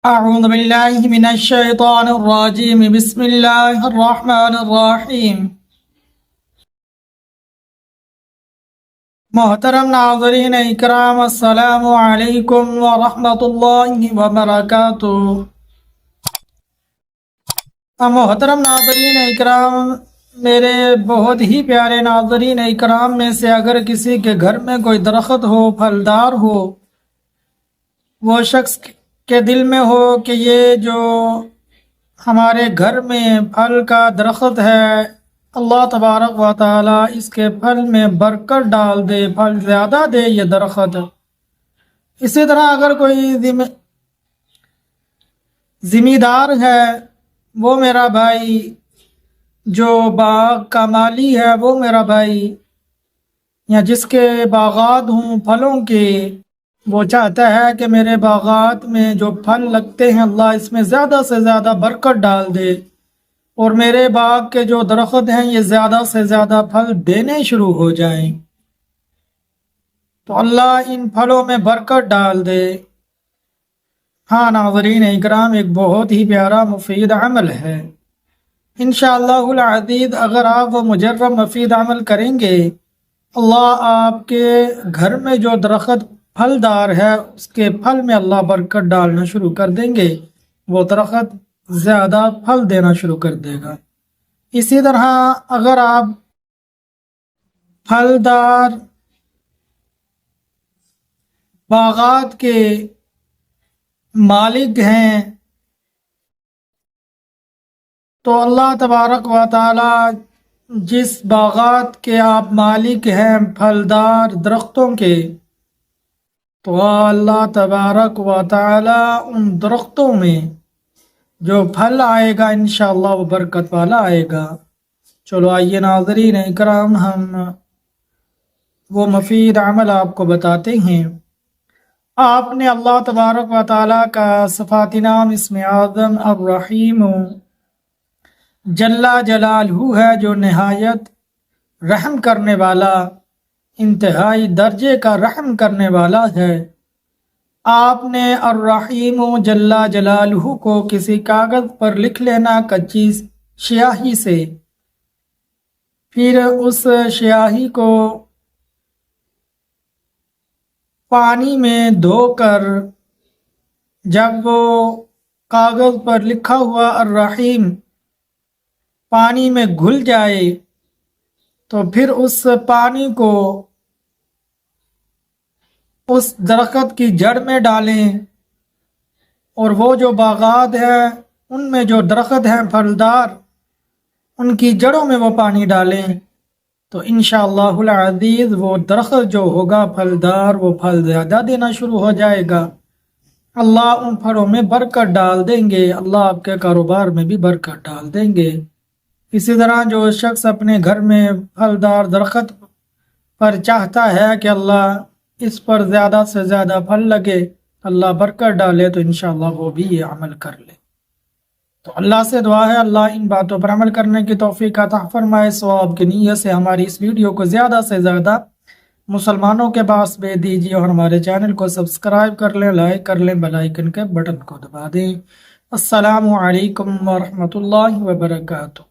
أعوذ بالله من الشيطان الرجيم بسم الله الرحمن الرحیم۔ محترم ناظرین اکرام، السلام علیکم ورحمۃ اللہ وبرکاتہ۔ محترم ناظرین اکرام، میرے بہت ہی پیارے ناظرین اکرام میں سے اگر کسی کے گھر میں کوئی درخت ہو، پھلدار ہو، وہ شخص کے دل میں ہو کہ یہ جو ہمارے گھر میں پھل کا درخت ہے، اللہ تبارک و تعالی اس کے پھل میں برکت ڈال دے، پھل زیادہ دے یہ درخت۔ اسی طرح اگر کوئی ذمہ دار ہے، وہ میرا بھائی، جو باغ کا مالی ہے وہ میرا بھائی، یا جس کے باغات ہوں پھلوں کے، وہ چاہتا ہے کہ میرے باغات میں جو پھل لگتے ہیں اللہ اس میں زیادہ سے زیادہ برکت ڈال دے، اور میرے باغ کے جو درخت ہیں یہ زیادہ سے زیادہ پھل دینے شروع ہو جائیں، تو اللہ ان پھلوں میں برکت ڈال دے۔ ہاں ناظرین اکرام، ایک بہت ہی پیارا مفید عمل ہے۔ انشاءاللہ العزیز اگر آپ وہ مجرب مفید عمل کریں گے، اللہ آپ کے گھر میں جو درخت پھلدار ہے اس کے پھل میں اللہ برکت ڈالنا شروع کر دیں گے، وہ درخت زیادہ پھل دینا شروع کر دے گا۔ اسی طرح اگر آپ پھلدار باغات کے مالک ہیں تو اللہ تبارک و تعالی جس باغات کے آپ مالک ہیں پھلدار درختوں کے، تو اللہ تبارک و تعالی ان درختوں میں جو پھل آئے گا انشاءاللہ وہ برکت والا آئے گا۔ چلو آئیے ناظرین اکرام، ہم وہ مفید عمل آپ کو بتاتے ہیں۔ آپ نے اللہ تبارک و تعالی کا صفات نام اسم اعظم الرحیم جل جلالہ ہے، جو نہایت رحم کرنے والا، انتہائی درجے کا رحم کرنے والا ہے۔ آپ نے الرحیم جل جلالہ کو کسی کاغذ پر لکھ لینا کچی سیاہی سے، پھر اس سیاہی کو پانی میں دھو کر جب وہ کاغذ پر لکھا ہوا الرحیم پانی میں گھل جائے تو پھر اس پانی کو اس درخت کی جڑ میں ڈالیں، اور وہ جو باغات ہیں ان میں جو درخت ہیں پھلدار، ان کی جڑوں میں وہ پانی ڈالیں، تو انشاءاللہ العزیز وہ درخت جو ہوگا پھلدار وہ پھل زیادہ دینا شروع ہو جائے گا۔ اللہ ان پھلوں میں برکت ڈال دیں گے، اللہ آپ کے کاروبار میں بھی برکت ڈال دیں گے۔ اسی طرح جو شخص اپنے گھر میں پھلدار درخت پر چاہتا ہے کہ اللہ اس پر زیادہ سے زیادہ پھل لگے، اللہ برکت ڈالے، تو انشاءاللہ وہ بھی یہ عمل کر لے۔ تو اللہ سے دعا ہے اللہ ان باتوں پر عمل کرنے کی توفیق عطا فرمائے۔ ثواب کی نیت سے ہماری اس ویڈیو کو زیادہ سے زیادہ مسلمانوں کے پاس بھیج دیجیے، اور ہمارے چینل کو سبسکرائب کر لیں، لائک کر لیں، بیل آئیکن کے بٹن کو دبا دیں۔ السلام علیکم ورحمۃ اللہ وبرکاتہ۔